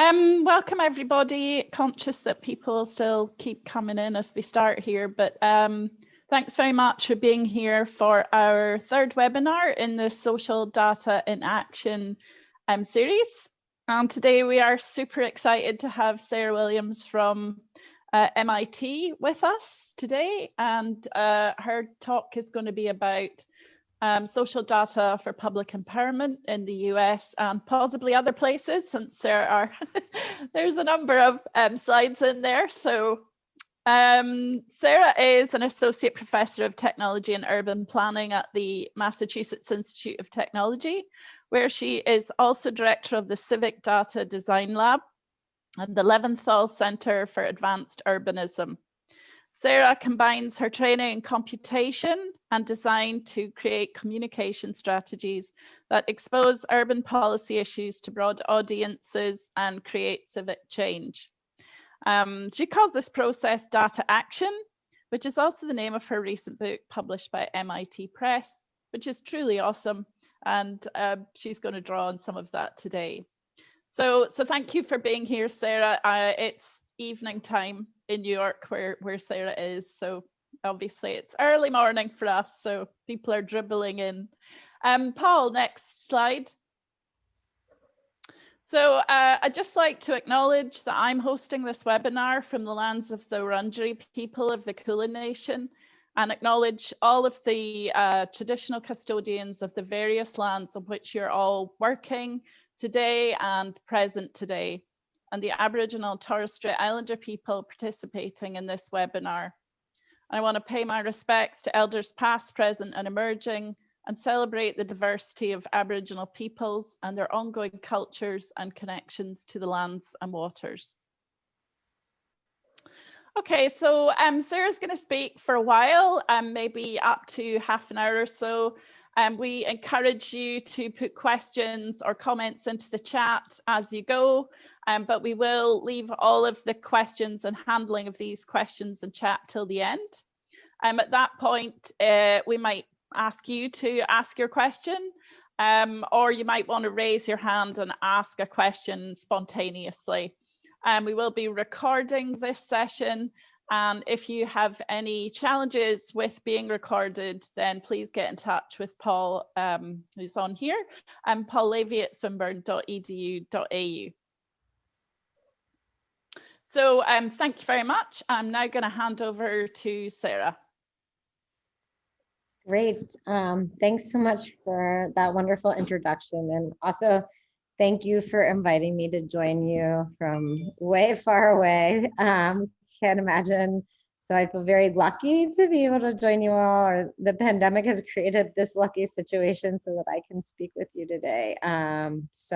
Welcome everybody. Conscious that people still keep coming in as we start here, but thanks very much for being here for our third webinar in the Social Data in Action series. And today we are super excited to have Sarah Williams from MIT with us today, and her talk is going to be about social data for public empowerment in the US and possibly other places, since there's a number of slides in there. So Sarah is an associate professor of technology and urban planning at the Massachusetts Institute of Technology, where she is also director of the Civic Data Design Lab and the Leventhal Center for Advanced Urbanism. Sarah combines her training in computation and design to create communication strategies that expose urban policy issues to broad audiences and create civic change. She calls this process data action, which is also the name of her recent book published by MIT Press, which is truly awesome. And she's going to draw on some of that today. So thank you for being here, Sarah. It's evening time in New York where Sarah is. So obviously it's early morning for us, so people are dribbling in. Paul, next slide. So I'd just like to acknowledge that I'm hosting this webinar from the lands of the Wurundjeri people of the Kulin Nation, and acknowledge all of the traditional custodians of the various lands on which you're all working today and present today, and the Aboriginal and Torres Strait Islander people participating in this webinar. I want to pay my respects to elders past, present and emerging, and celebrate the diversity of Aboriginal peoples and their ongoing cultures and connections to the lands and waters. Okay, so Sarah's going to speak for a while, maybe up to half an hour or so. We encourage you to put questions or comments into the chat as you go, but we will leave all of the questions and handling of these questions and chat till the end. At that point, we might ask you to ask your question, or you might want to raise your hand and ask a question spontaneously. We will be recording this session, and if you have any challenges with being recorded, then please get in touch with Paul, who's on here, and Paul Levy at swinburne.edu.au. So thank you very much. I'm now going to hand over to Sarah. Great. Thanks so much for that wonderful introduction. And also, thank you for inviting me to join you from way far away. Can't imagine. So I feel very lucky to be able to join you all, or the pandemic has created this lucky situation so that I can speak with you today. Thanks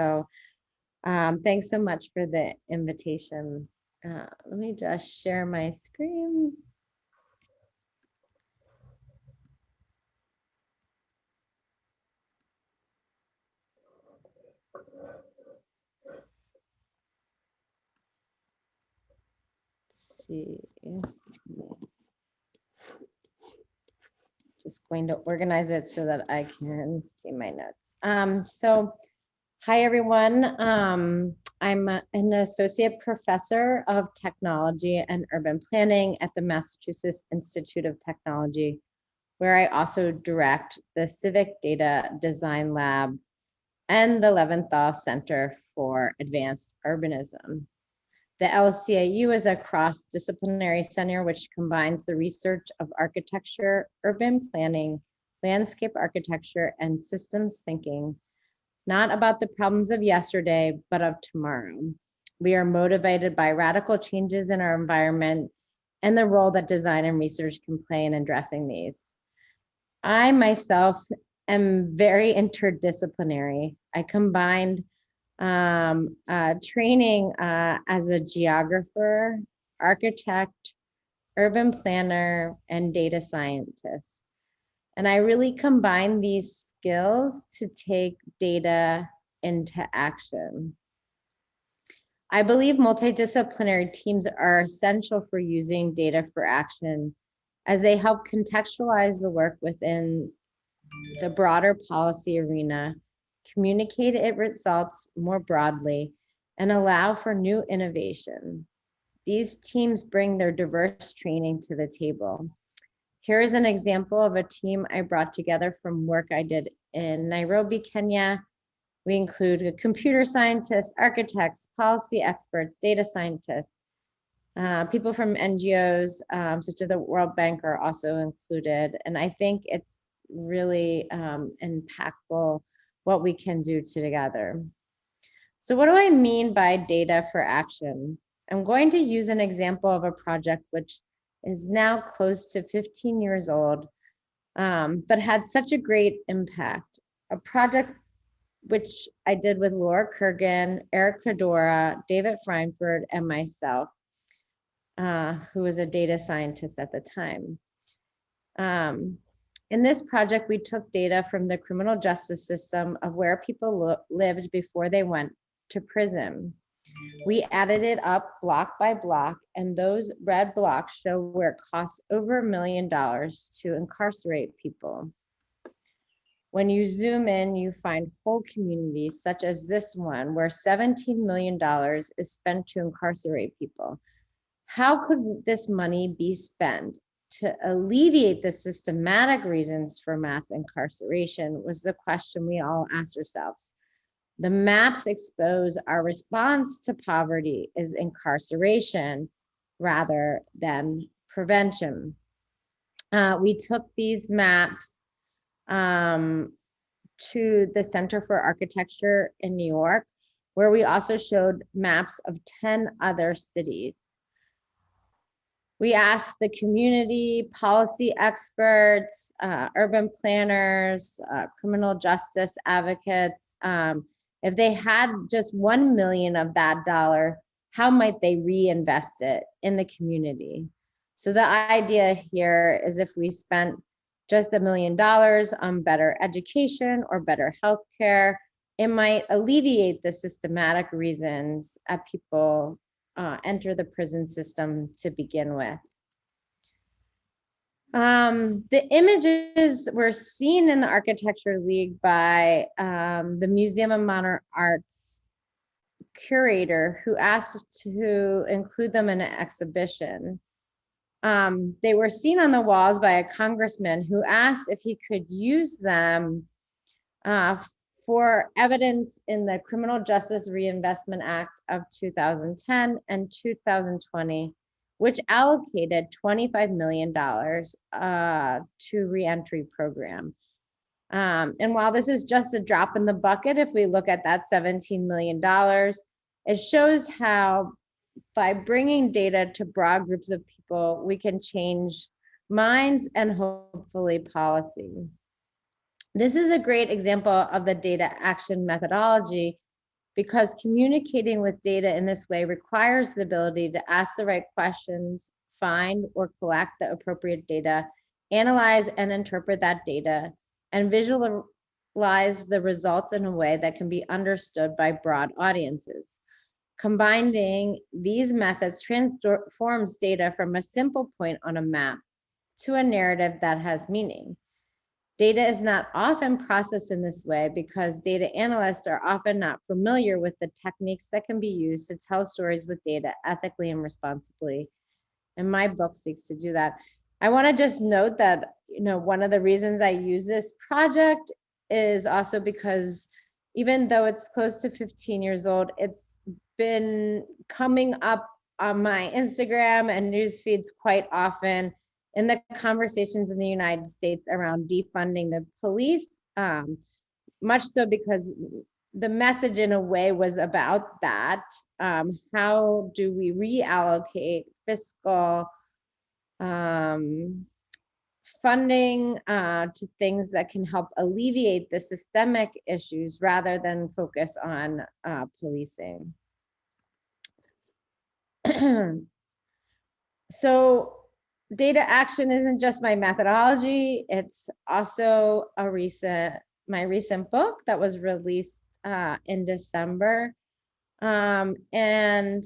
so much for the invitation. Let me just share my screen. See, just going to organize it so that I can see my notes. So hi everyone, I'm an associate professor of technology and urban planning at the Massachusetts Institute of Technology, where I also direct the Civic Data Design Lab and the Leventhal Center for Advanced Urbanism. The LCAU is a cross-disciplinary center which combines the research of architecture, urban planning, landscape architecture, and systems thinking, not about the problems of yesterday, but of tomorrow. We are motivated by radical changes in our environment and the role that design and research can play in addressing these. I myself am very interdisciplinary. I combined training as a geographer, architect, urban planner, and data scientist. And I really combine these skills to take data into action. I believe multidisciplinary teams are essential for using data for action, as they help contextualize the work within the broader policy arena, communicate its results more broadly, and allow for new innovation. These teams bring their diverse training to the table. Here is an example of a team I brought together from work I did in Nairobi, Kenya. We include computer scientists, architects, policy experts, data scientists. People from NGOs, such as the World Bank, are also included. And I think it's really impactful what we can do together. So what do I mean by data for action? I'm going to use an example of a project which is now close to 15 years old, but had such a great impact. A project which I did with Laura Kurgan, Eric Fedora, David Freinford, and myself, who was a data scientist at the time. In this project, we took data from the criminal justice system of where people lived before they went to prison. We added it up block by block, and those red blocks show where it costs over $1 million to incarcerate people. When you zoom in, you find whole communities such as this one, where $17 million is spent to incarcerate people. How could this money be spent to alleviate the systematic reasons for mass incarceration was the question we all asked ourselves. The maps expose our response to poverty is incarceration rather than prevention. We took these maps to the Center for Architecture in New York, where we also showed maps of 10 other cities. We asked the community, policy experts, urban planners, criminal justice advocates, if they had just 1 million of that dollar, how might they reinvest it in the community? So the idea here is if we spent just $1 million on better education or better healthcare, it might alleviate the systematic reasons that people enter the prison system to begin with. The images were seen in the Architecture League by the Museum of Modern Art's curator, who asked to include them in an exhibition. They were seen on the walls by a congressman who asked if he could use them for evidence in the Criminal Justice Reinvestment Act of 2010 and 2020, which allocated $25 million to reentry program. And while this is just a drop in the bucket, if we look at that $17 million, it shows how by bringing data to broad groups of people, we can change minds and hopefully policy. This is a great example of the data action methodology because communicating with data in this way requires the ability to ask the right questions, find or collect the appropriate data, analyze and interpret that data, and visualize the results in a way that can be understood by broad audiences. Combining these methods transforms data from a simple point on a map to a narrative that has meaning. Data is not often processed in this way because data analysts are often not familiar with the techniques that can be used to tell stories with data ethically and responsibly. And my book seeks to do that. I want to just note that, one of the reasons I use this project is also because even though it's close to 15 years old, it's been coming up on my Instagram and news feeds quite often in the conversations in the United States around defunding the police, much so because the message in a way was about that. How do we reallocate fiscal funding to things that can help alleviate the systemic issues rather than focus on policing? So data action isn't just my methodology, it's also my recent book that was released in December. And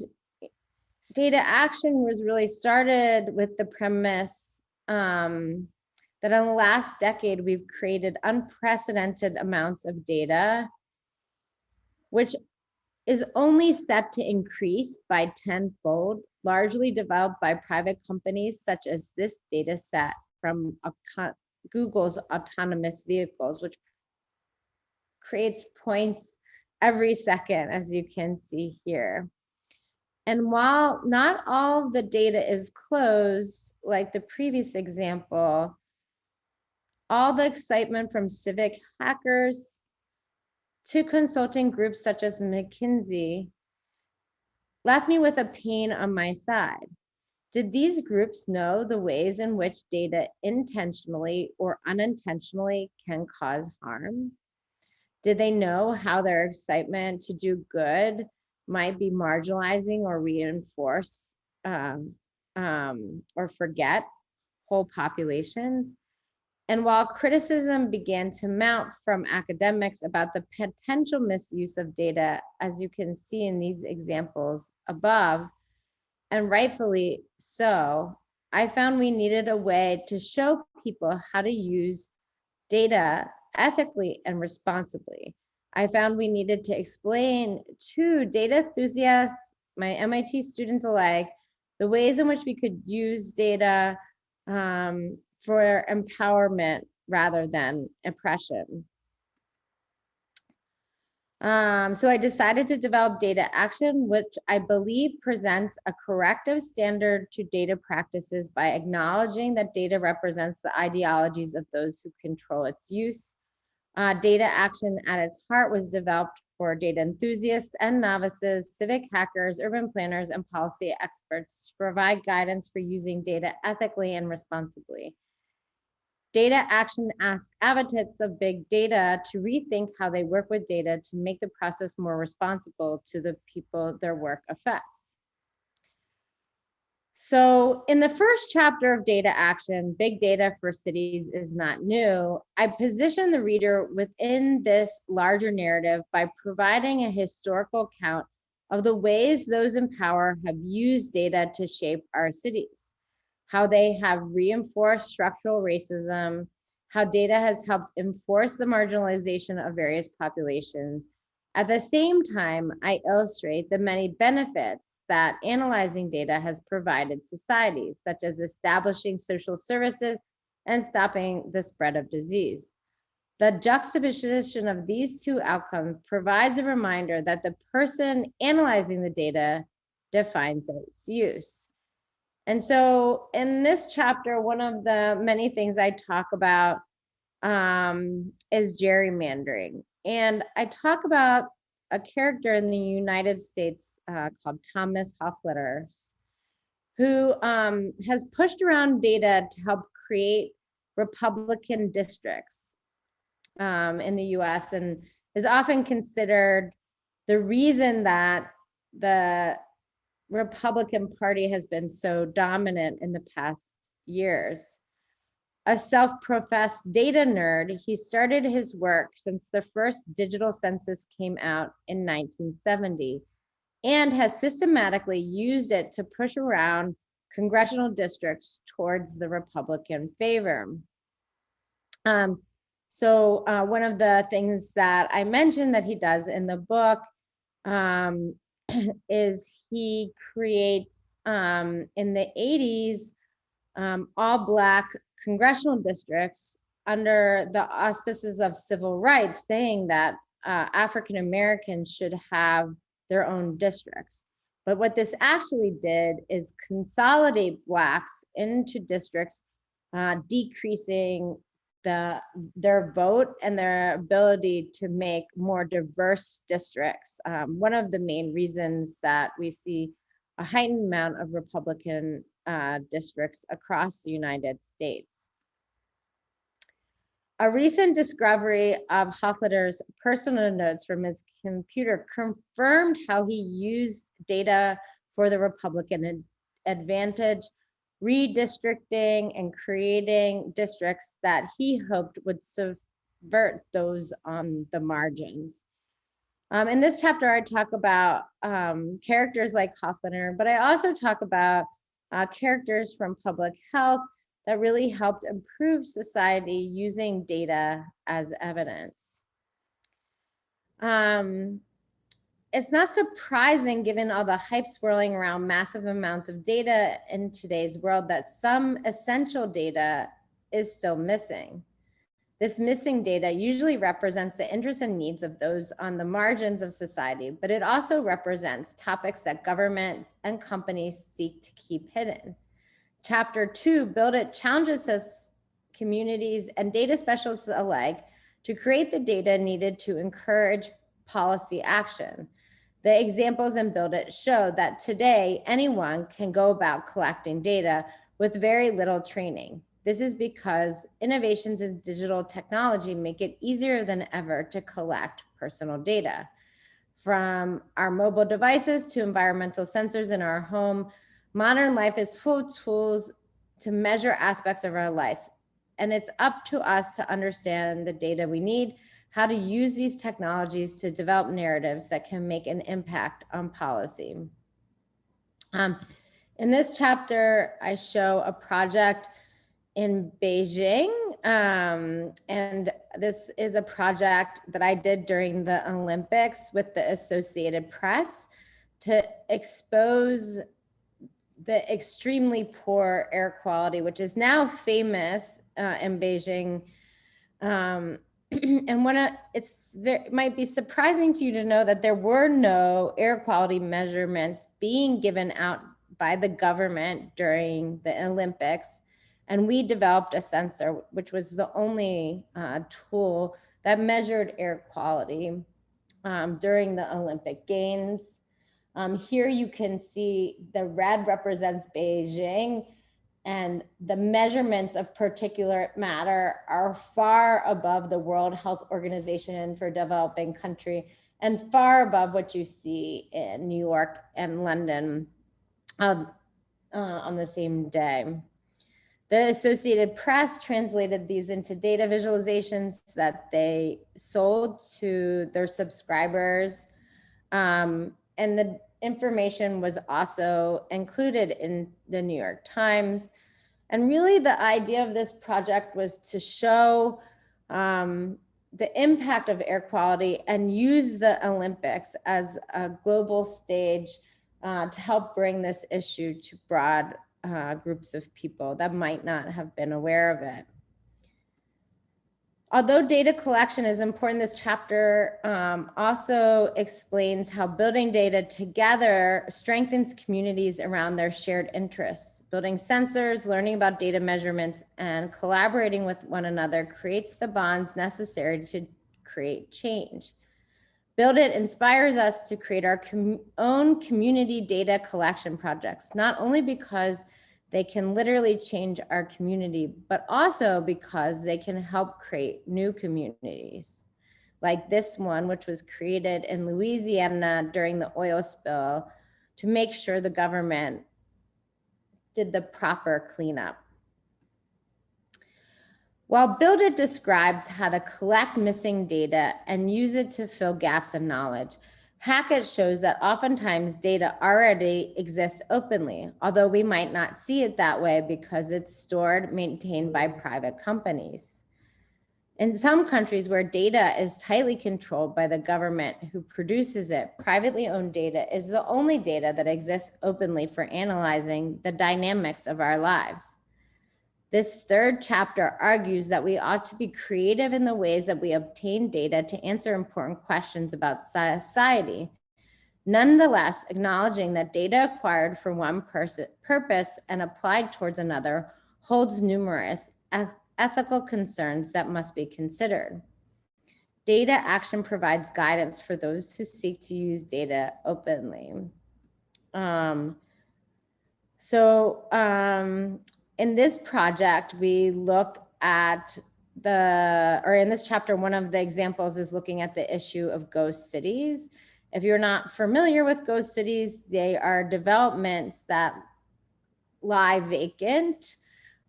data action was really started with the premise that in the last decade, we've created unprecedented amounts of data, which is only set to increase by tenfold, largely developed by private companies such as this data set from Google's autonomous vehicles, which creates points every second, as you can see here. And while not all the data is closed, like the previous example, all the excitement from Civic hackers to consulting groups such as McKinsey left me with a pain on my side. Did these groups know the ways in which data intentionally or unintentionally can cause harm? Did they know how their excitement to do good might be marginalizing or reinforce or forget whole populations? And while criticism began to mount from academics about the potential misuse of data, as you can see in these examples above, and rightfully so, I found we needed a way to show people how to use data ethically and responsibly. I found we needed to explain to data enthusiasts, my MIT students alike, the ways in which we could use data for empowerment rather than oppression. So I decided to develop data action, which I believe presents a corrective standard to data practices by acknowledging that data represents the ideologies of those who control its use. Data action at its heart was developed for data enthusiasts and novices, civic hackers, urban planners, and policy experts to provide guidance for using data ethically and responsibly. Data action asks advocates of big data to rethink how they work with data to make the process more responsible to the people their work affects. So in the first chapter of Data Action, Big Data for Cities is Not New, I position the reader within this larger narrative by providing a historical account of the ways those in power have used data to shape our cities, how they have reinforced structural racism, how data has helped enforce the marginalization of various populations. At the same time, I illustrate the many benefits that analyzing data has provided societies, such as establishing social services and stopping the spread of disease. The juxtaposition of these two outcomes provides a reminder that the person analyzing the data defines its use. And so in this chapter, one of the many things I talk about is gerrymandering. And I talk about a character in the United States called Thomas Hoffletter, who has pushed around data to help create Republican districts in the US, and is often considered the reason that the Republican Party has been so dominant in the past years. A self-professed data nerd, he started his work since the first digital census came out in 1970 and has systematically used it to push around congressional districts towards the Republican favor. So one of the things that I mentioned that he does in the book is he creates in the 80s all Black congressional districts under the auspices of civil rights, saying that African Americans should have their own districts. But what this actually did is consolidate Blacks into districts, decreasing their vote and their ability to make more diverse districts. One of the main reasons that we see a heightened amount of Republican districts across the United States. A recent discovery of Hoffletter's personal notes from his computer confirmed how he used data for the Republican advantage, redistricting and creating districts that he hoped would subvert those on the margins. In this chapter, I talk about characters like Hoffletter, but I also talk about characters from public health that really helped improve society using data as evidence. it's not surprising, given all the hype swirling around massive amounts of data in today's world, that some essential data is still missing. This missing data usually represents the interests and needs of those on the margins of society, but it also represents topics that government and companies seek to keep hidden. Chapter 2, Build It, challenges us, communities and data specialists alike, to create the data needed to encourage policy action. The examples in Build It show that today anyone can go about collecting data with very little training. This is because innovations in digital technology make it easier than ever to collect personal data. From our mobile devices to environmental sensors in our home, modern life is full of tools to measure aspects of our lives. And it's up to us to understand the data we need, how to use these technologies to develop narratives that can make an impact on policy. In this chapter, I show a project in Beijing, and this is a project that I did during the Olympics with the Associated Press to expose the extremely poor air quality, which is now famous in Beijing. And it might be surprising to you to know that there were no air quality measurements being given out by the government during the Olympics. And we developed a sensor, which was the only tool that measured air quality during the Olympic Games. Here you can see the red represents Beijing, and the measurements of particulate matter are far above the World Health Organization for Developing Country and far above what you see in New York and London on the same day. The Associated Press translated these into data visualizations that they sold to their subscribers. And the information was also included in the New York Times. And really the idea of this project was to show the impact of air quality and use the Olympics as a global stage to help bring this issue to broad groups of people that might not have been aware of it. Although data collection is important, this chapter also explains how building data together strengthens communities around their shared interests. Building sensors, learning about data measurements, and collaborating with one another creates the bonds necessary to create change. Build It inspires us to create our own community data collection projects, not only because they can literally change our community, but also because they can help create new communities. Like this one, which was created in Louisiana during the oil spill to make sure the government did the proper cleanup. While Build It describes how to collect missing data and use it to fill gaps in knowledge, Hack It shows that oftentimes data already exists openly, although we might not see it that way because it's stored, maintained by private companies. In some countries where data is tightly controlled by the government who produces it, privately owned data is the only data that exists openly for analyzing the dynamics of our lives. This third chapter argues that we ought to be creative in the ways that we obtain data to answer important questions about society. Nonetheless, acknowledging that data acquired for one purpose and applied towards another holds numerous ethical concerns that must be considered. Data action provides guidance for those who seek to use data openly. In this project, we look at in this chapter, one of the examples is looking at the issue of ghost cities. If you're not familiar with ghost cities, they are developments that lie vacant,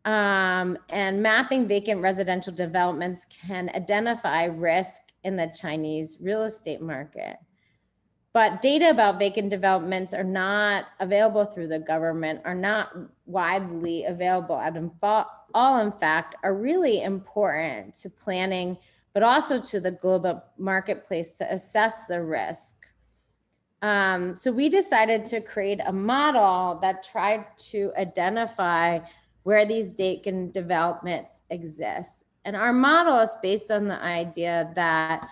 and mapping vacant residential developments can identify risk in the Chinese real estate market. But data about vacant developments are not available through the government, are not widely available, and all in fact are really important to planning, but also to the global marketplace to assess the risk. So we decided to create a model that tried to identify where these vacant developments exist. And our model is based on the idea that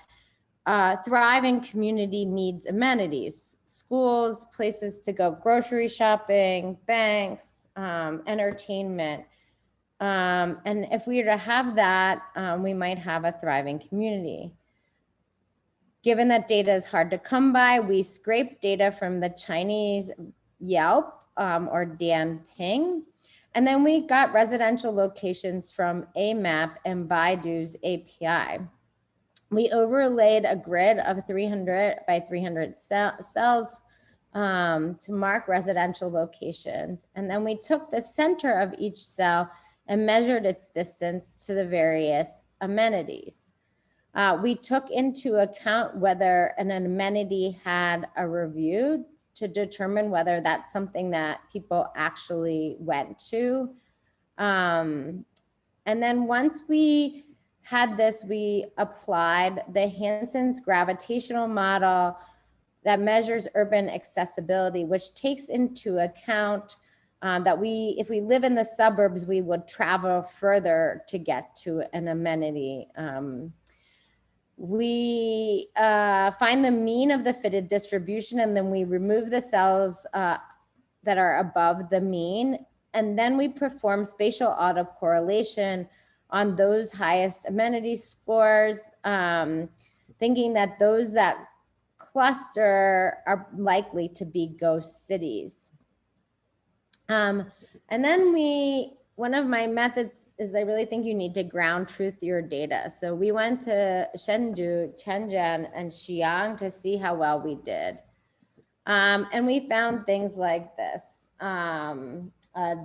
thriving community needs amenities, schools, places to go grocery shopping, banks, entertainment. And if we were to have that, we might have a thriving community. Given that data is hard to come by, we scraped data from the Chinese Yelp or Dianping, and then we got residential locations from AMAP and Baidu's API. We overlaid a grid of 300 by 300 cells to mark residential locations. And then we took the center of each cell and measured its distance to the various amenities. We took into account whether an amenity had a review to determine whether that's something that people actually went to. And then once we had this, we applied the Hansen's gravitational model that measures urban accessibility, which takes into account that if we live in the suburbs, we would travel further to get to an amenity. We find the mean of the fitted distribution, and then we remove the cells that are above the mean. And then we perform spatial autocorrelation on those highest amenity scores, thinking that those that cluster are likely to be ghost cities. And then one of my methods is I really think you need to ground truth your data. So we went to Chengdu, Shenzhen, and Xi'an to see how well we did. And we found things like this.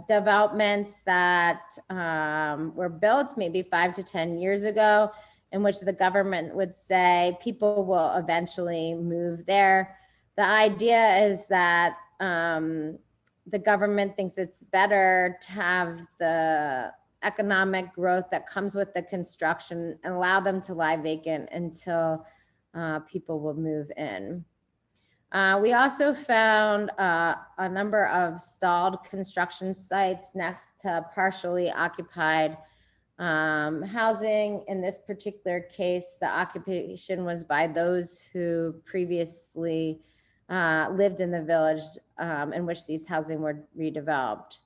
Developments that were built maybe 5 to 10 years ago, in which the government would say people will eventually move there. The idea is that the government thinks it's better to have the economic growth that comes with the construction and allow them to lie vacant until people will move in. We also found a number of stalled construction sites next to partially occupied housing. In this particular case, the occupation was by those who previously lived in the village in which these housing were redeveloped.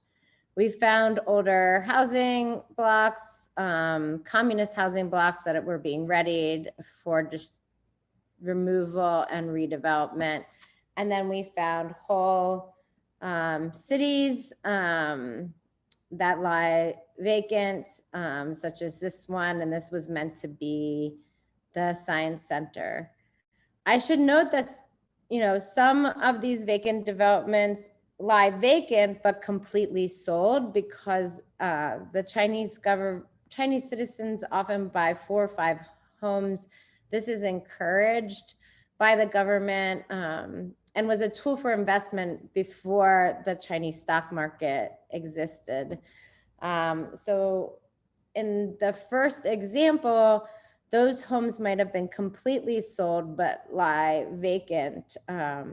We found older housing blocks, communist housing blocks that were being readied for just removal and redevelopment. And then we found whole cities that lie vacant, such as this one, and this was meant to be the science center. I should note that, some of these vacant developments lie vacant but completely sold, because the Chinese citizens often buy 4 or 5 homes. This is encouraged by the government and was a tool for investment before the Chinese stock market existed. So in the first example, those homes might have been completely sold but lie vacant. A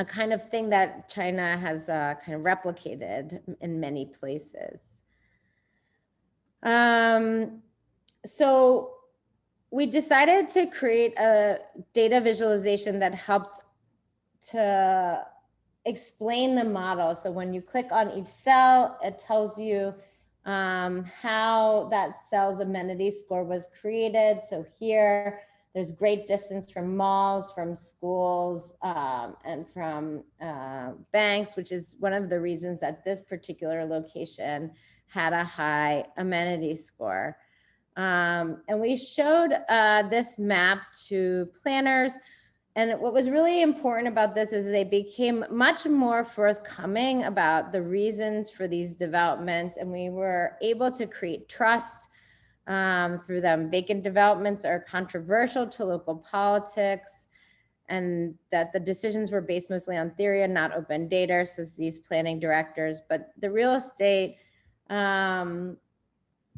kind of thing that China has kind of replicated in many places. So we decided to create a data visualization that helped to explain the model. So when you click on each cell, it tells you how that cell's amenity score was created. So here, there's great distance from malls, from schools, and from banks, which is one of the reasons that this particular location had a high amenity score. And we showed this map to planners. And what was really important about this is they became much more forthcoming about the reasons for these developments. And we were able to create trust through them. Vacant developments are controversial to local politics, and that the decisions were based mostly on theory and not open data, says these planning directors. But the real estate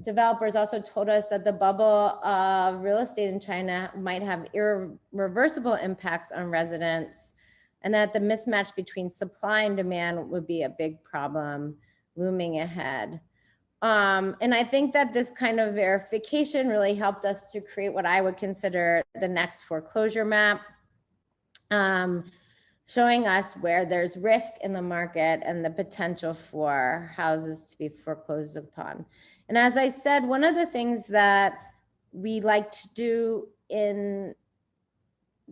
Developers also told us that the bubble of real estate in China might have irreversible impacts on residents, and that the mismatch between supply and demand would be a big problem looming ahead. And I think that this kind of verification really helped us to create what I would consider the next foreclosure map, showing us where there's risk in the market and the potential for houses to be foreclosed upon. And as I said, one of the things that we like to do in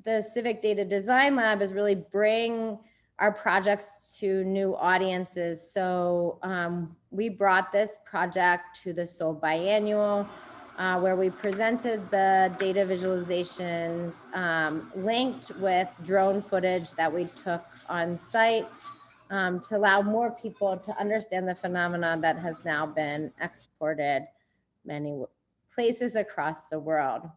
the Civic Data Design Lab is really bring our projects to new audiences. So we brought this project to the Seoul Biannual, where we presented the data visualizations linked with drone footage that we took on site to allow more people to understand the phenomenon that has now been exported many places across the world.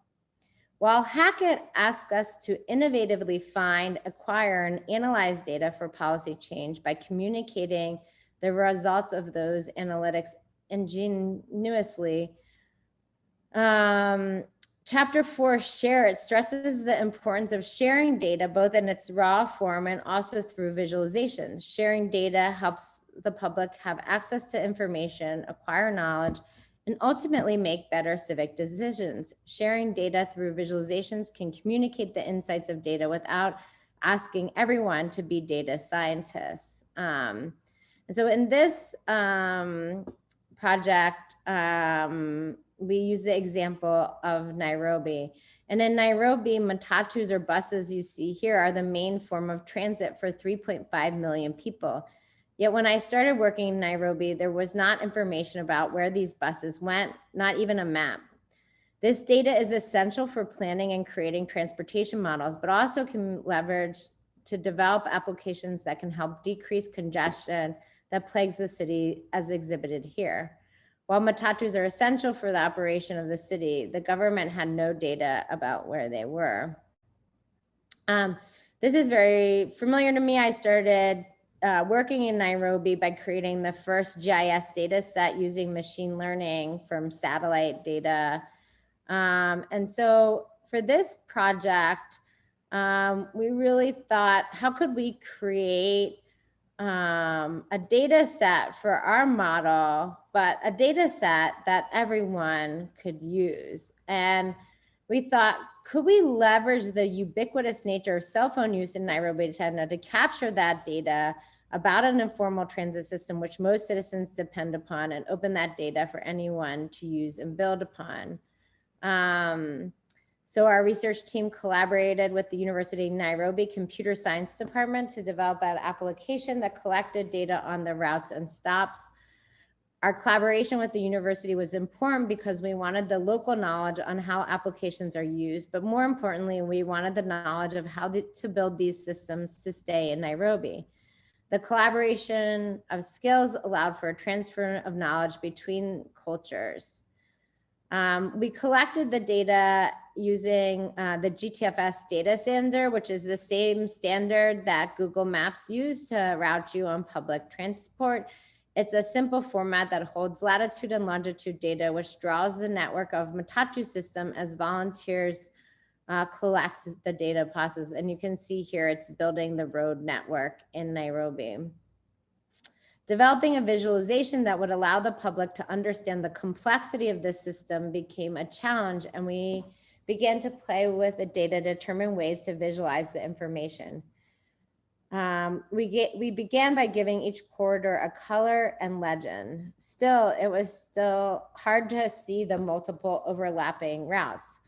While Hackett asked us to innovatively find, acquire, and analyze data for policy change by communicating the results of those analytics ingeniously, Chapter 4, Share It, stresses the importance of sharing data both in its raw form and also through visualizations. Sharing data helps the public have access to information, acquire knowledge, and ultimately make better civic decisions. Sharing data through visualizations can communicate the insights of data without asking everyone to be data scientists. So in this project, we use the example of Nairobi. And in Nairobi, matatus or buses you see here are the main form of transit for 3.5 million people. Yet when I started working in Nairobi, there was not information about where these buses went, not even a map. This data is essential for planning and creating transportation models, but also can leverage to develop applications that can help decrease congestion that plagues the city as exhibited here. While matatus are essential for the operation of the city, the government had no data about where they were. This is very familiar to me. I started working in Nairobi by creating the first GIS data set using machine learning from satellite data. And so for this project, we really thought, how could we create a data set for our model, but a data set that everyone could use? And we thought, could we leverage the ubiquitous nature of cell phone use in Nairobi, Kenya to capture that data about an informal transit system, which most citizens depend upon, and open that data for anyone to use and build upon? So our research team collaborated with the University of Nairobi Computer Science Department to develop an application that collected data on the routes and stops. Our collaboration with the university was important because we wanted the local knowledge on how applications are used, but more importantly, we wanted the knowledge of how to build these systems to stay in Nairobi. The collaboration of skills allowed for a transfer of knowledge between cultures. We collected the data using the GTFS data standard, which is the same standard that Google Maps use to route you on public transport. It's a simple format that holds latitude and longitude data, which draws the network of matatu system as volunteers collect the data process. And you can see here, it's building the road network in Nairobi. Developing a visualization that would allow the public to understand the complexity of this system became a challenge, and we began to play with the data to determine ways to visualize the information. We began by giving each corridor a color and legend. Still, it was still hard to see the multiple overlapping routes.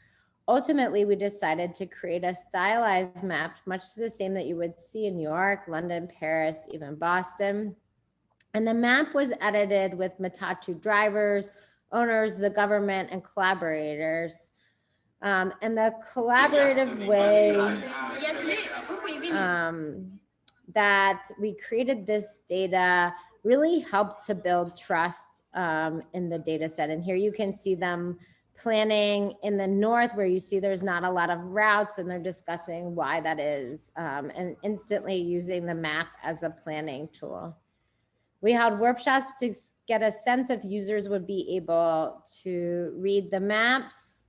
Ultimately, we decided to create a stylized map, much the same that you would see in New York, London, Paris, even Boston. And the map was edited with matatu drivers, owners, the government, and collaborators. And the collaborative way that we created this data really helped to build trust in the data set. And here you can see them planning in the north, where you see there's not a lot of routes, and they're discussing why that is, and instantly using the map as a planning tool. We held workshops to get a sense if users would be able to read the maps.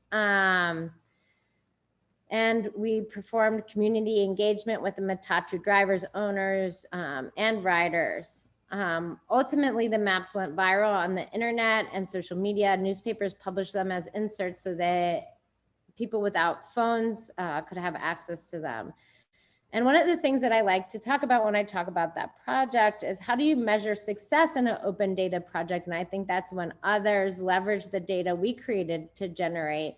And we performed community engagement with the Matatu drivers, owners, and riders. Ultimately, the maps went viral on the internet and social media. Newspapers published them as inserts so that people without phones could have access to them. And one of the things that I like to talk about when I talk about that project is how do you measure success in an open data project? And I think that's when others leverage the data we created to generate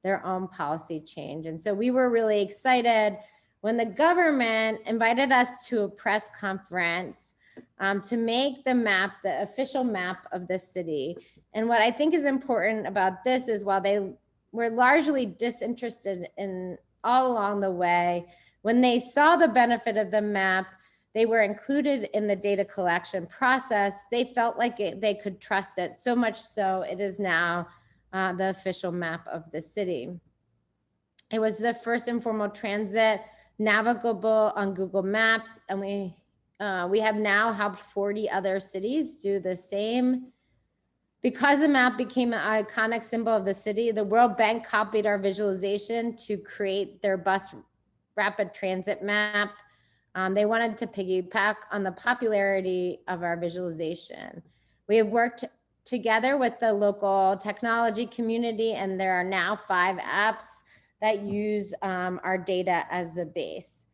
their own policy change. And so we were really excited when the government invited us to a press conference to make the map, the official map of the city. And what I think is important about this is while they were largely disinterested in all along the way, when they saw the benefit of the map, they were included in the data collection process. They felt like they could trust it, so much so it is now the official map of the city. It was the first informal transit navigable on Google Maps, and we have now helped 40 other cities do the same. Because the map became an iconic symbol of the city, the World Bank copied our visualization to create their bus rapid transit map. They wanted to piggyback on the popularity of our visualization. We have worked together with the local technology community, and there are now 5 apps that use our data as a base.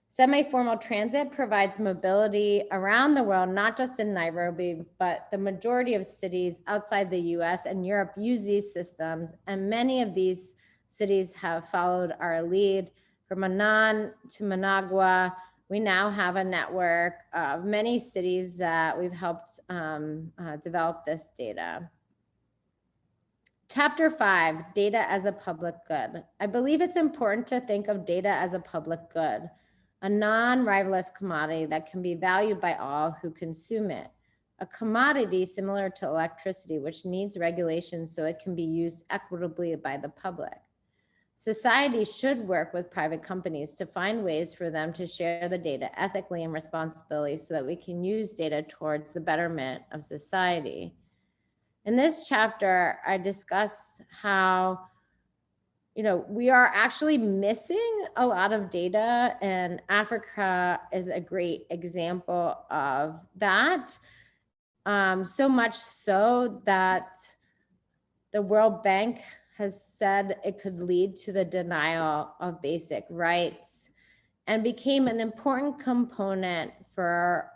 Semi-formal transit provides mobility around the world, not just in Nairobi, but the majority of cities outside the US and Europe use these systems, and many of these cities have followed our lead. From Anan to Managua, we now have a network of many cities that we've helped develop this data. Chapter 5, data as a public good. I believe it's important to think of data as a public good, a non-rivalrous commodity that can be valued by all who consume it. A commodity similar to electricity, which needs regulation so it can be used equitably by the public. Society should work with private companies to find ways for them to share the data ethically and responsibly so that we can use data towards the betterment of society. In this chapter, I discuss how we are actually missing a lot of data, and Africa is a great example of that. So much so that the World Bank has said it could lead to the denial of basic rights, and became an important component for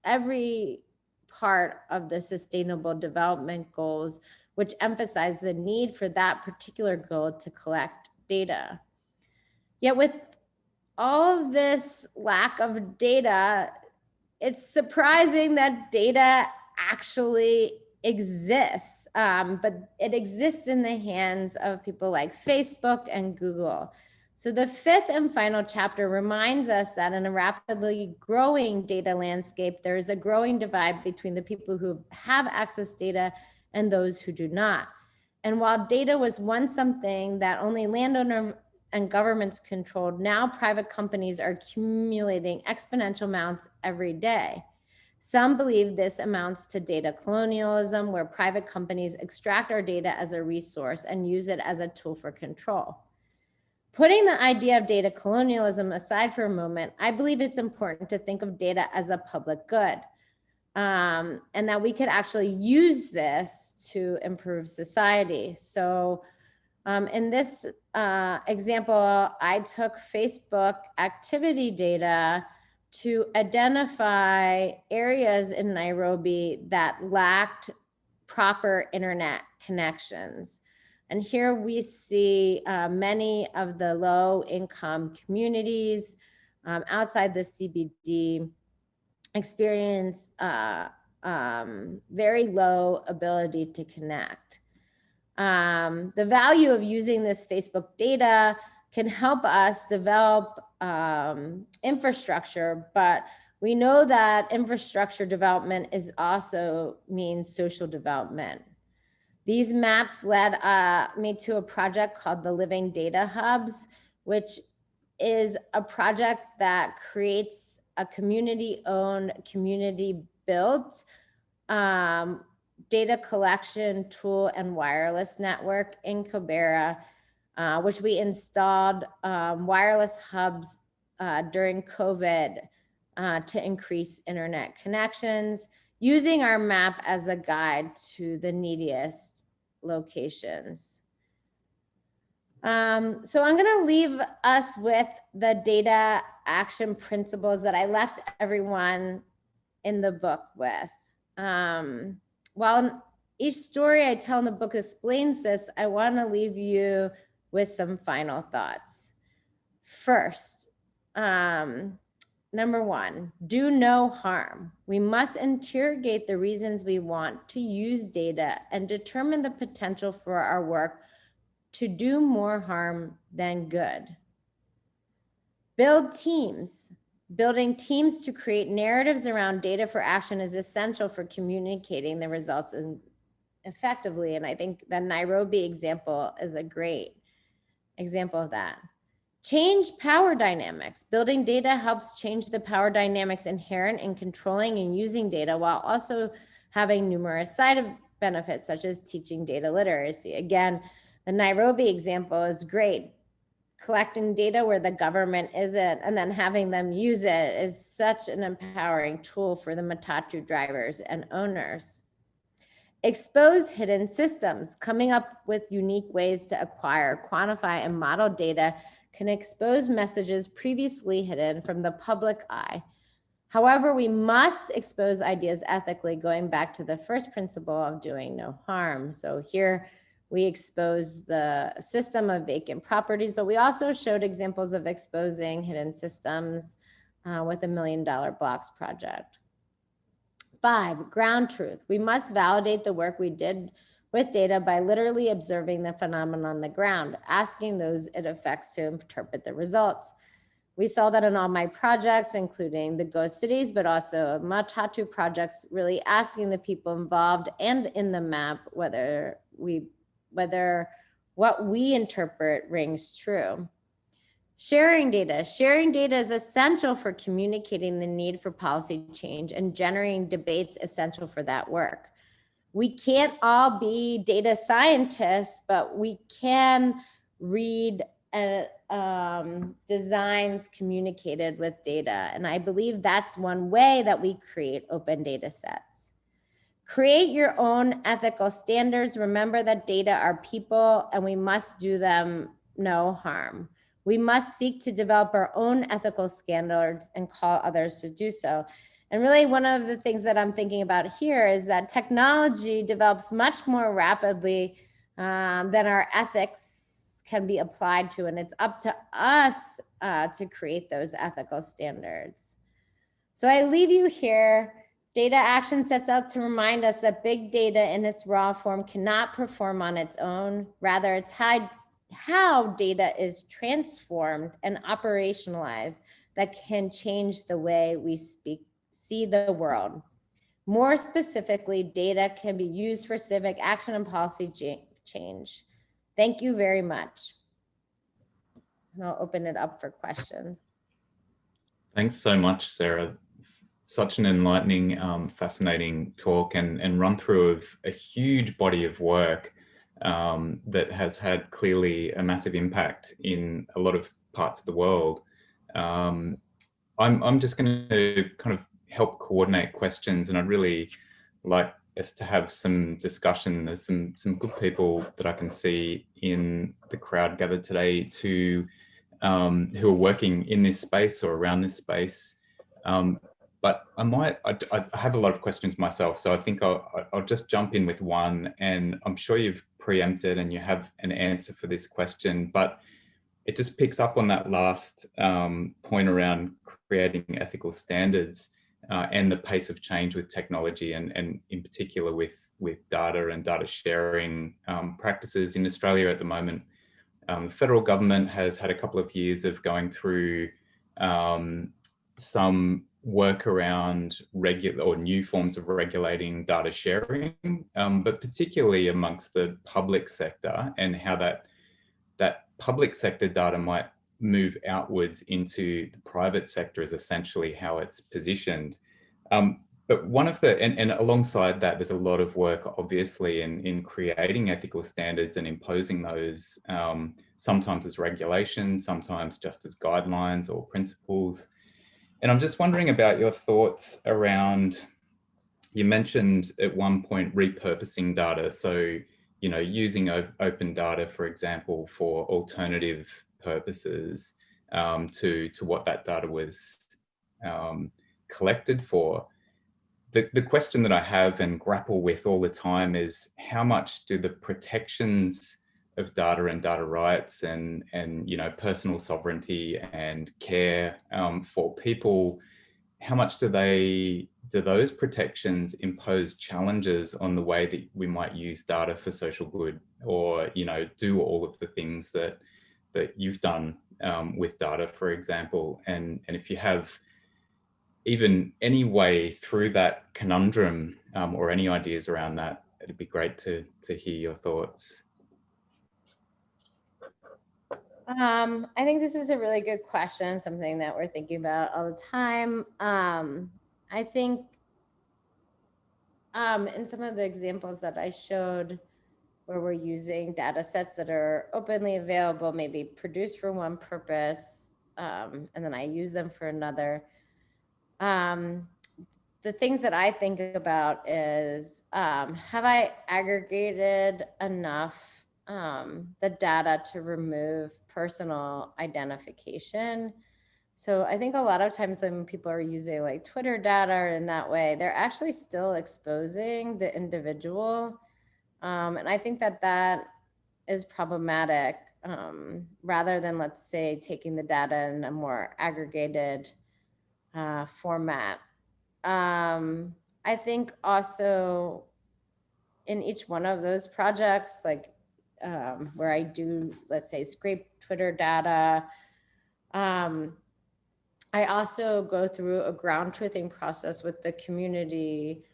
every part of the Sustainable Development Goals, which emphasize the need for that particular goal to collect data. Yet with all of this lack of data, it's surprising that data actually exists, but it exists in the hands of people like Facebook and Google. So the 5th and final chapter reminds us that in a rapidly growing data landscape, there is a growing divide between the people who have access to data and those who do not. And while data was once something that only landowners and governments controlled, now private companies are accumulating exponential amounts every day. Some believe this amounts to data colonialism, where private companies extract our data as a resource and use it as a tool for control. Putting the idea of data colonialism aside for a moment, I believe it's important to think of data as a public good, and that we could actually use this to improve society. So in this example, I took Facebook activity data to identify areas in Nairobi that lacked proper internet connections. And here we see many of the low-income communities outside the CBD experience very low ability to connect. The value of using this Facebook data can help us develop infrastructure, but we know that infrastructure development is also means social development. These maps led me to a project called the Living Data Hubs, which is a project that creates a community-owned, community-built built data collection tool and wireless network in Kobera, which we installed wireless hubs during COVID to increase internet connections, using our map as a guide to the neediest locations. So I'm going to leave us with the data action principles that I left everyone in the book with. While each story I tell in the book explains this, I want to leave you with some final thoughts. First, number one, do no harm. We must interrogate the reasons we want to use data and determine the potential for our work to do more harm than good. Build teams. Building teams to create narratives around data for action is essential for communicating the results effectively. And I think the Nairobi example is a great example of that. Change power dynamics. Building data helps change the power dynamics inherent in controlling and using data, while also having numerous side benefits, such as teaching data literacy. Again, the Nairobi example is great. Collecting data where the government isn't and then having them use it is such an empowering tool for the matatu drivers and owners. Expose hidden systems. Coming up with unique ways to acquire, quantify, and model data can expose messages previously hidden from the public eye. However, we must expose ideas ethically, going back to the first principle of doing no harm. So here we expose the system of vacant properties, but we also showed examples of exposing hidden systems with the $1 Million Blocks project. 5, ground truth. We must validate the work we did with data by literally observing the phenomenon on the ground, asking those it affects to interpret the results. We saw that in all my projects, including the ghost cities, but also Matatu projects, really asking the people involved and in the map whether what we interpret rings true. Sharing data. Sharing data is essential for communicating the need for policy change and generating debates essential for that work. We can't all be data scientists, but we can read designs communicated with data. And I believe that's one way that we create open data sets. Create your own ethical standards. Remember that data are people and we must do them no harm. We must seek to develop our own ethical standards and call others to do so. And really one of the things that I'm thinking about here is that technology develops much more rapidly than our ethics can be applied to. And it's up to us to create those ethical standards. So I leave you here. Data action sets out to remind us that big data in its raw form cannot perform on its own. Rather, it's how data is transformed and operationalized that can change the way we see the world. More specifically, data can be used for civic action and policy change. Thank you very much. And I'll open it up for questions. Thanks so much, Sarah. Such an enlightening, fascinating talk and run through of a huge body of work that has had clearly a massive impact in a lot of parts of the world. I'm just going to kind of help coordinate questions, and I'd really like us to have some discussion. There's some good people that I can see in the crowd gathered today who are working in this space or around this space. But I have a lot of questions myself, so I think I'll just jump in with one, and I'm sure you've preempted and you have an answer for this question, but it just picks up on that last point around creating ethical standards and the pace of change with technology, and in particular with data and data sharing practices in Australia at the moment. The federal government has had a couple of years of going through some work around regular or new forms of regulating data sharing, but particularly amongst the public sector, and how that public sector data might move outwards into the private sector is essentially how it's positioned. But one of the, and alongside that, there's a lot of work, obviously, in creating ethical standards and imposing those, sometimes as regulations, sometimes just as guidelines or principles. And I'm just wondering about your thoughts around, you mentioned at one point repurposing data. So, you know, using open data, for example, for alternative purposes to what that data was collected for. The question that I have and grapple with all the time is, how much do the protections of data and data rights and you know, personal sovereignty and care for people, how much do those protections impose challenges on the way that we might use data for social good, or, you know, do all of the things that you've done with data, for example, and if you have even any way through that conundrum or any ideas around that, it'd be great to hear your thoughts. I think this is a really good question, something that we're thinking about all the time. I think in some of the examples that I showed, where we're using data sets that are openly available, maybe produced for one purpose, and then I use them for another. The things that I think about is, have I aggregated enough the data to remove personal identification? So I think a lot of times when people are using like Twitter data in that way, they're actually still exposing the individual. And I think that that is problematic, rather than, let's say, taking the data in a more aggregated format. I think also in each one of those projects, like where I do, let's say, scrape Twitter data, I also go through a ground truthing process with the community.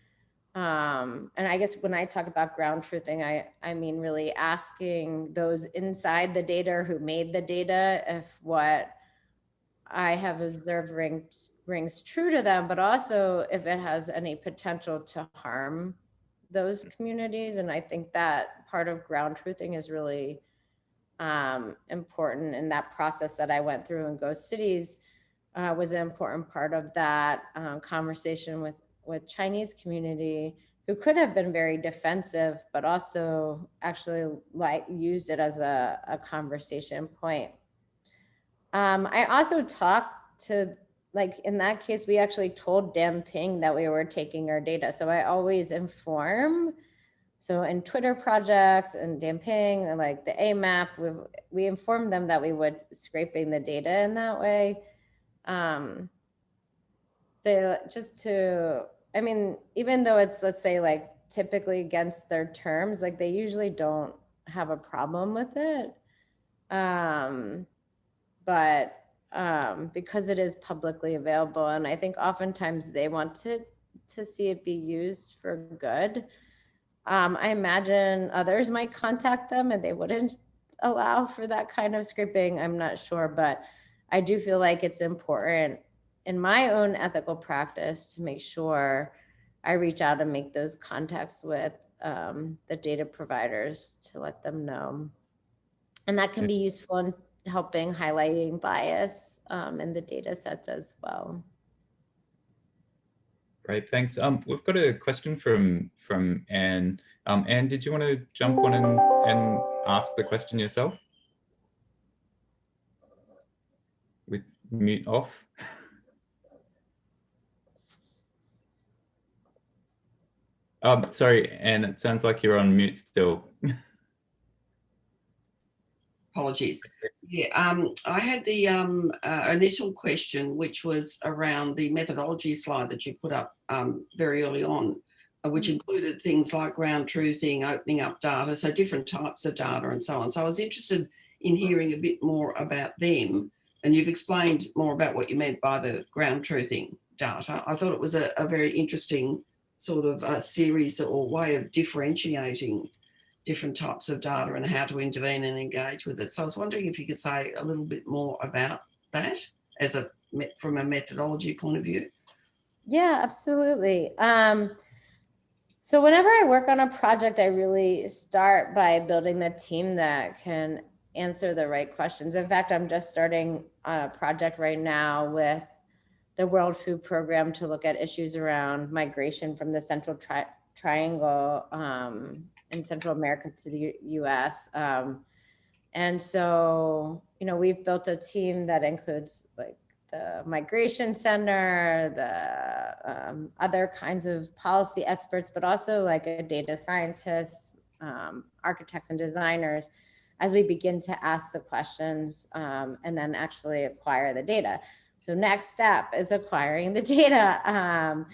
And I guess when I talk about ground truthing, I mean really asking those inside the data who made the data if what I have observed rings true to them, but also if it has any potential to harm those communities. And I think that part of ground truthing is really important. And that process that I went through in Ghost Cities was an important part of that conversation with Chinese community, who could have been very defensive, but also actually used it as a conversation point. I also talked to, like in that case, we actually told Damping that we were taking our data. So I always inform. So in Twitter projects and Damping and like the AMAP, we informed them that we would scraping the data in that way. I mean, even though it's, let's say, like typically against their terms, like they usually don't have a problem with it. But because it is publicly available, and I think oftentimes they want to see it be used for good. I imagine others might contact them and they wouldn't allow for that kind of scraping. I'm not sure, but I do feel like it's important in my own ethical practice to make sure I reach out and make those contacts with the data providers to let them know. And that can be useful in helping highlighting bias in the data sets as well. Great, thanks. We've got a question from Anne. Anne, did you want to jump on and ask the question yourself? With mute off. Sorry, Anne, it sounds like you're on mute still. Apologies. Yeah, I had the initial question, which was around the methodology slide that you put up very early on, which included things like ground truthing, opening up data, so different types of data and so on. So I was interested in hearing a bit more about them, and you've explained more about what you meant by the ground truthing data. I thought it was a very interesting sort of series or way of differentiating different types of data and how to intervene and engage with it. So I was wondering if you could say a little bit more about that from a methodology point of view. Yeah, absolutely. So whenever I work on a project, I really start by building the team that can answer the right questions. In fact, I'm just starting on a project right now with the World Food Program to look at issues around migration from the Central Triangle in Central America to the US. And so, you know, we've built a team that includes like the migration center, the other kinds of policy experts, but also like a data scientist, architects and designers, as we begin to ask the questions and then actually acquire the data. So next step is acquiring the data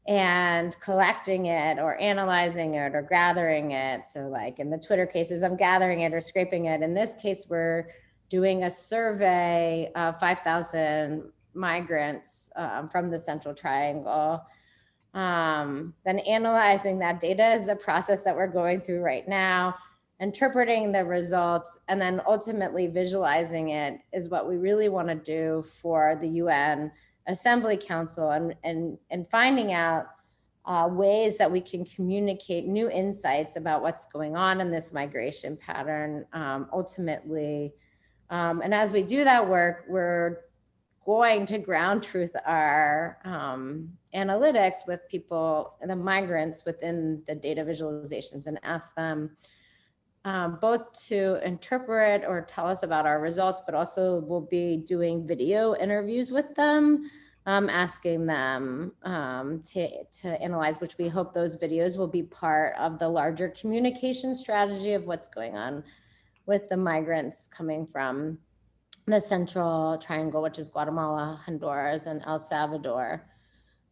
and collecting it or analyzing it or gathering it. So like in the Twitter cases, I'm gathering it or scraping it. In this case, we're doing a survey of 5,000 migrants from the Central Triangle. Then analyzing that data is the process that we're going through right now. Interpreting the results and then ultimately visualizing it is what we really want to do for the UN Assembly Council and finding out ways that we can communicate new insights about what's going on in this migration pattern ultimately. And as we do that work, we're going to ground truth our analytics with people, the migrants within the data visualizations, and ask them both to interpret or tell us about our results, but also we'll be doing video interviews with them, asking them to analyze, which we hope those videos will be part of the larger communication strategy of what's going on with the migrants coming from the Central Triangle, which is Guatemala, Honduras, and El Salvador.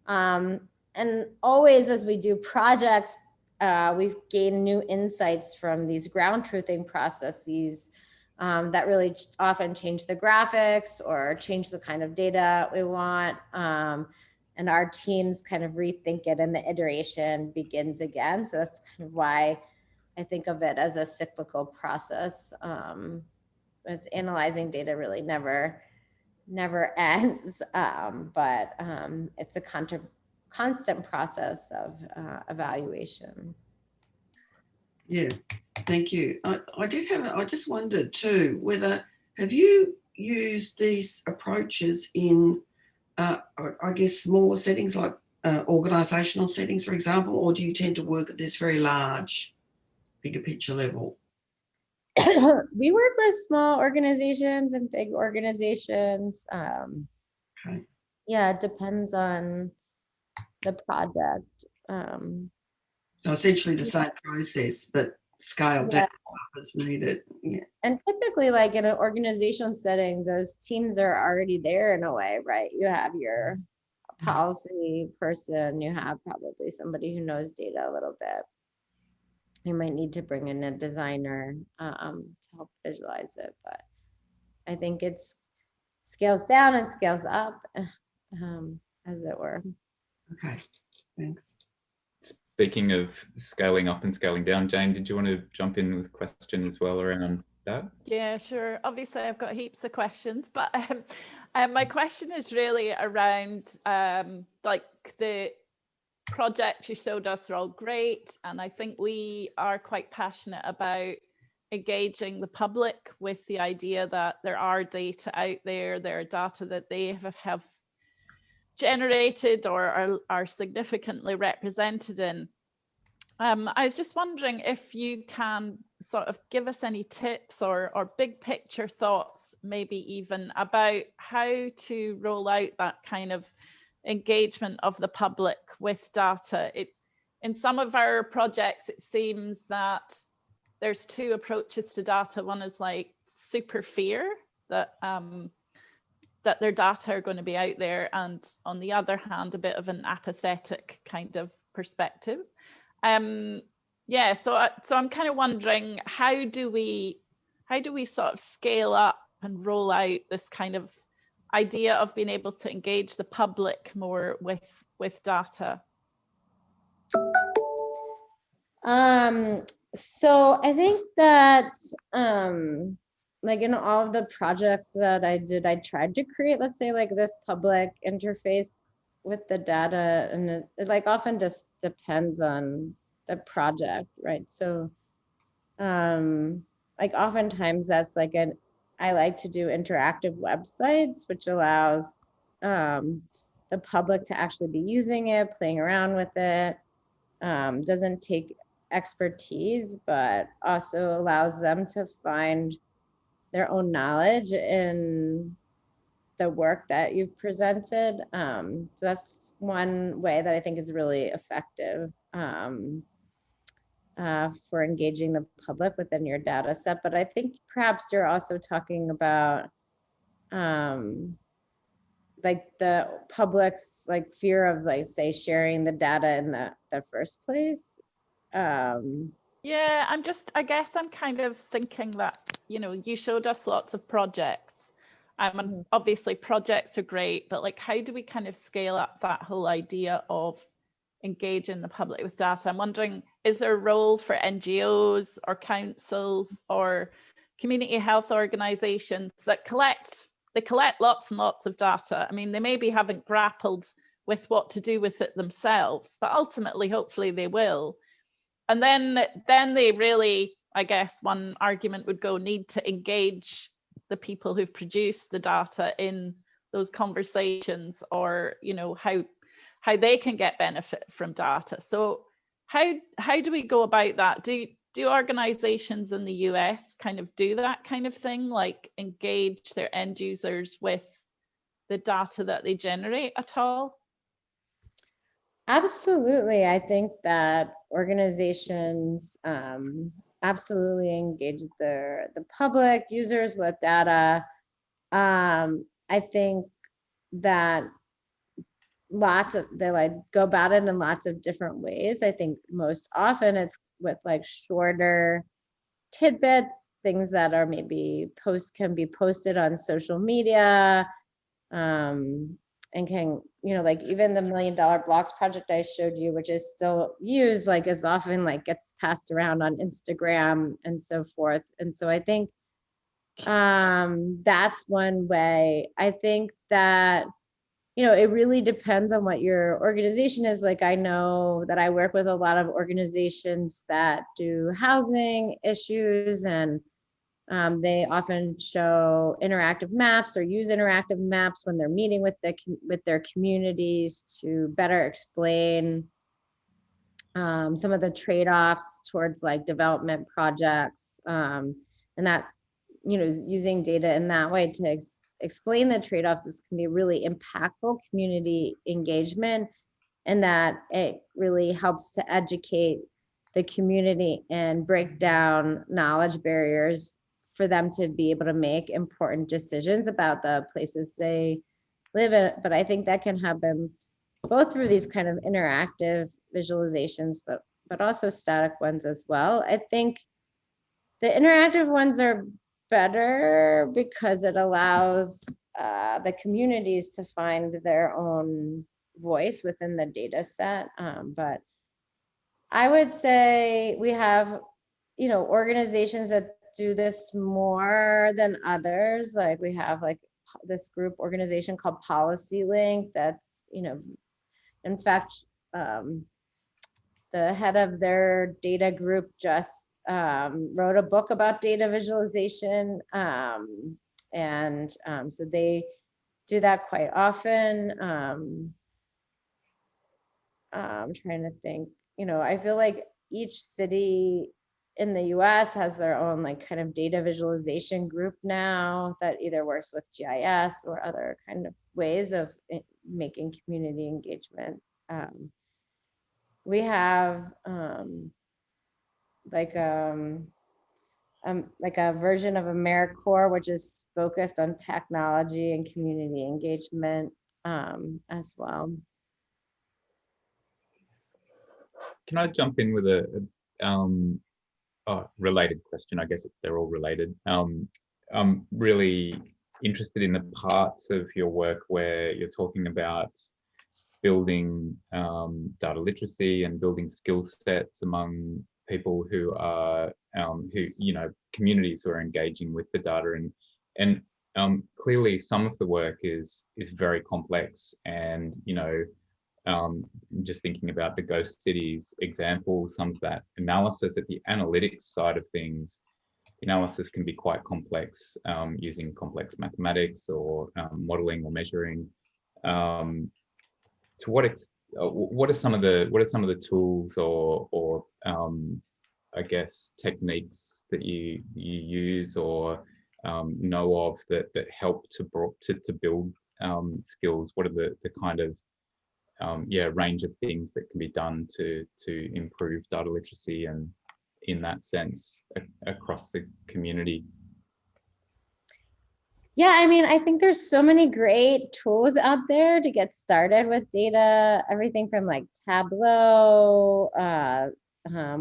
And always as we do projects, we've gained new insights from these ground truthing processes that really often change the graphics or change the kind of data we want. And our teams kind of rethink it and the iteration begins again. So that's kind of why I think of it as a cyclical process. As analyzing data really never ends, but it's a constant process of evaluation. Yeah, thank you. I just wondered too, whether, have you used these approaches in, I guess, smaller settings like organisational settings, for example, or do you tend to work at this very large, bigger picture level? We work with small organizations and big organizations. Okay. Yeah, it depends on the project. So essentially the same process, but scaled down as needed. Yeah. And typically, like in an organizational setting, those teams are already there in a way, right? You have your policy person, you have probably somebody who knows data a little bit. You might need to bring in a designer to help visualize it, but I think it's scales down and scales up, as it were. Okay, thanks. Speaking of scaling up and scaling down, Jane, did you want to jump in with a question as well around that? Yeah, sure. Obviously, I've got heaps of questions, but my question is really around like the projects you showed us are all great, and I think we are quite passionate about engaging the public with the idea that there are data out there, there are data that they have generated or are significantly represented in. I was just wondering if you can sort of give us any tips or big picture thoughts, maybe even about how to roll out that kind of engagement of the public with data. In some of our projects, it seems that there's two approaches to data. One is like super fear that that their data are going to be out there, and on the other hand, a bit of an apathetic kind of perspective. Yeah, so I'm kind of wondering, how do we sort of scale up and roll out this kind of idea of being able to engage the public more with data? So I think that like in all of the projects that I did, I tried to create, let's say, like this public interface with the data, and it like often just depends on the project, right? So like oftentimes that's like I like to do interactive websites, which allows the public to actually be using it, playing around with it. Doesn't take expertise, but also allows them to find their own knowledge in the work that you've presented. So that's one way that I think is really effective for engaging the public within your data set. But I think perhaps you're also talking about like the public's like fear of like say sharing the data in the first place. Yeah, I guess I'm kind of thinking that, you know, you showed us lots of projects. And obviously projects are great, but like, how do we kind of scale up that whole idea of engaging the public with data? I'm wondering, is there a role for NGOs or councils or community health organizations that collect lots and lots of data? I mean, they maybe haven't grappled with what to do with it themselves, but ultimately, hopefully they will. And then they really, I guess one argument would go, need to engage the people who've produced the data in those conversations, or, you know, how they can get benefit from data. So how do we go about that? Do organizations in the US kind of do that kind of thing, like engage their end users with the data that they generate at all? Absolutely. I think that organizations absolutely engage the public users with data. I think that they like go about it in lots of different ways. I think most often it's with like shorter tidbits, things that are maybe can be posted on social media, and can, you know, like even the $1 Million Blocks project I showed you, which is still used, like as often like gets passed around on Instagram and so forth. And so I think that's one way. I think that, you know, it really depends on what your organization is. Like, I know that I work with a lot of organizations that do housing issues, and they often show interactive maps or use interactive maps when they're meeting with their communities to better explain some of the trade-offs towards like development projects. And that's, you know, using data in that way to explain the trade-offs. This can be really impactful community engagement, and that it really helps to educate the community and break down knowledge barriers for them to be able to make important decisions about the places they live in. But I think that can happen both through these kind of interactive visualizations, but also static ones as well. I think the interactive ones are better because it allows the communities to find their own voice within the data set. But I would say we have, you know, organizations that do this more than others. Like we have like this group organization called Policy Link that's, you know, in fact, the head of their data group just wrote a book about data visualization. So they do that quite often. I'm trying to think, you know, I feel like each city in the US has their own like kind of data visualization group now that either works with GIS or other kind of ways of making community engagement. We have like a version of AmeriCorps, which is focused on technology and community engagement as well. Can I jump in with a related question? I guess they're all related. I'm really interested in the parts of your work where you're talking about building data literacy and building skill sets among people who are, you know, communities who are engaging with the data. And clearly some of the work is very complex, and just thinking about the ghost cities example, some of that analysis at the analytics side of things, analysis can be quite complex, using complex mathematics or modeling or measuring. To what are some of the tools or I guess techniques that you use or know of that help to build skills? What are the kind of range of things that can be done to improve data literacy and in that sense across the community? Yeah, I mean, I think there's so many great tools out there to get started with data, everything from like Tableau,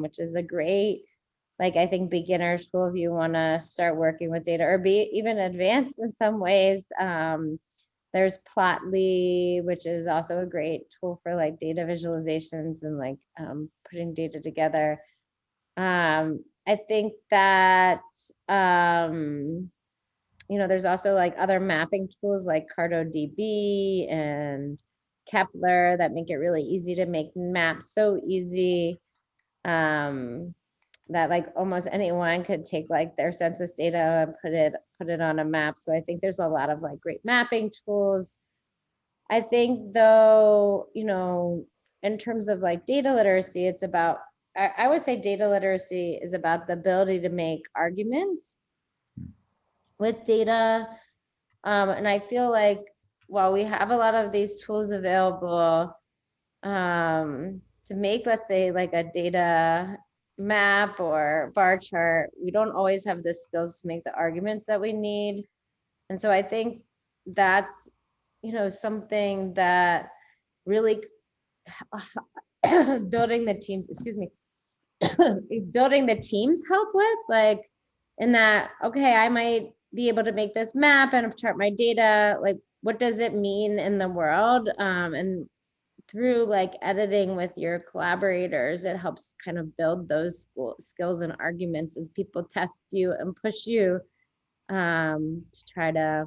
which is a great, like, I think beginner tool if you want to start working with data or be even advanced in some ways. There's Plotly, which is also a great tool for like data visualizations and like putting data together. I think that, there's also like other mapping tools like CartoDB and Kepler that make it really easy to make maps, so easy that like almost anyone could take like their census data and put it on a map. So I think there's a lot of like great mapping tools. I think though, in terms of like data literacy, it's about, I would say data literacy is about the ability to make arguments with data. And I feel like while we have a lot of these tools available to make, let's say, like a data map or bar chart, we don't always have the skills to make the arguments that we need. And so I think that's, something that really building the teams help with, like, in that, okay, I might be able to make this map and chart my data, like what does it mean in the world, and through like editing with your collaborators, it helps kind of build those skills and arguments as people test you and push you to try to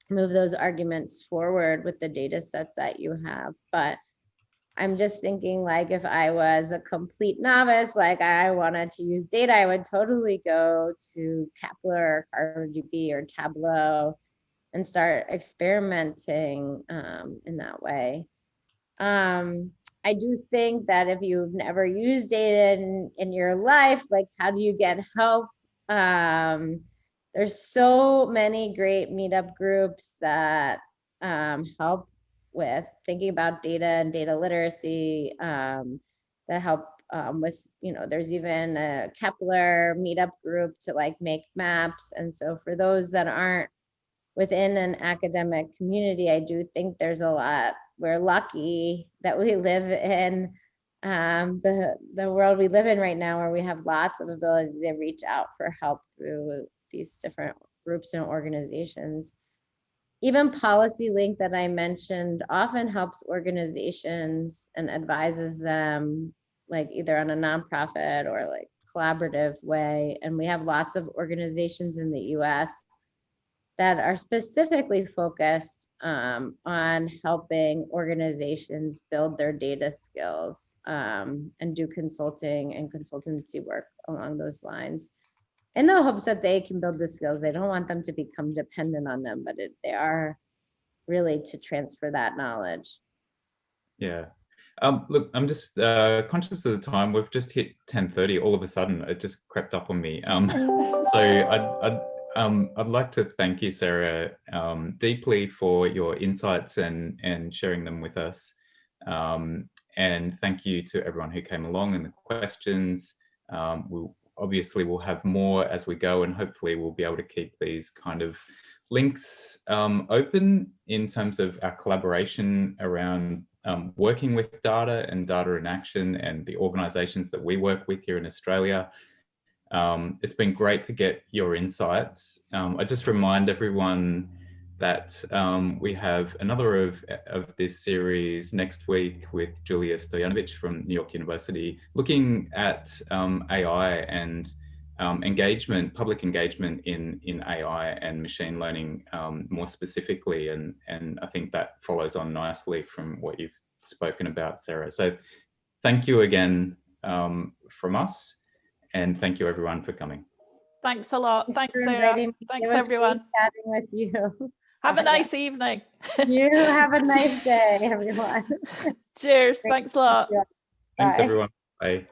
move those arguments forward with the data sets that you have. But I'm just thinking, like, if I was a complete novice, like I wanted to use data, I would totally go to Kepler or CartoDB or Tableau and start experimenting in that way. I do think that if you've never used data in your life, like, how do you get help? There's so many great meetup groups that help with thinking about data and data literacy, that help with, there's even a Kepler meetup group to like make maps. And so for those that aren't within an academic community, I do think there's a lot. We're lucky that we live in the world we live in right now, where we have lots of ability to reach out for help through these different groups and organizations. Even Policy Link that I mentioned often helps organizations and advises them, like either on a nonprofit or like collaborative way. And we have lots of organizations in the US that are specifically focused on helping organizations build their data skills and do consulting and consultancy work along those lines, in the hopes that they can build the skills. They don't want them to become dependent on them, but they are really to transfer that knowledge. Yeah. Look, I'm just conscious of the time. We've just hit 10:30. All of a sudden, it just crept up on me. So I'd like to thank you, Sarah, deeply for your insights and sharing them with us. And thank you to everyone who came along and the questions. We'll have more as we go, and hopefully we'll be able to keep these kind of links open in terms of our collaboration around working with data and data in action and the organisations that we work with here in Australia. It's been great to get your insights. I just remind everyone that we have another of this series next week with Julia Stojanovic from New York University, looking at AI and engagement, public engagement in AI and machine learning more specifically. And I think that follows on nicely from what you've spoken about, Sarah. So thank you again from us, and thank you everyone for coming. Thanks a lot. Thanks, for Sarah. inviting me. Thanks, It was everyone. great chatting with you. Have a nice evening. You have a nice day, everyone. Cheers. Great Thanks a lot. to meet you. Thanks, Bye. everyone. Bye.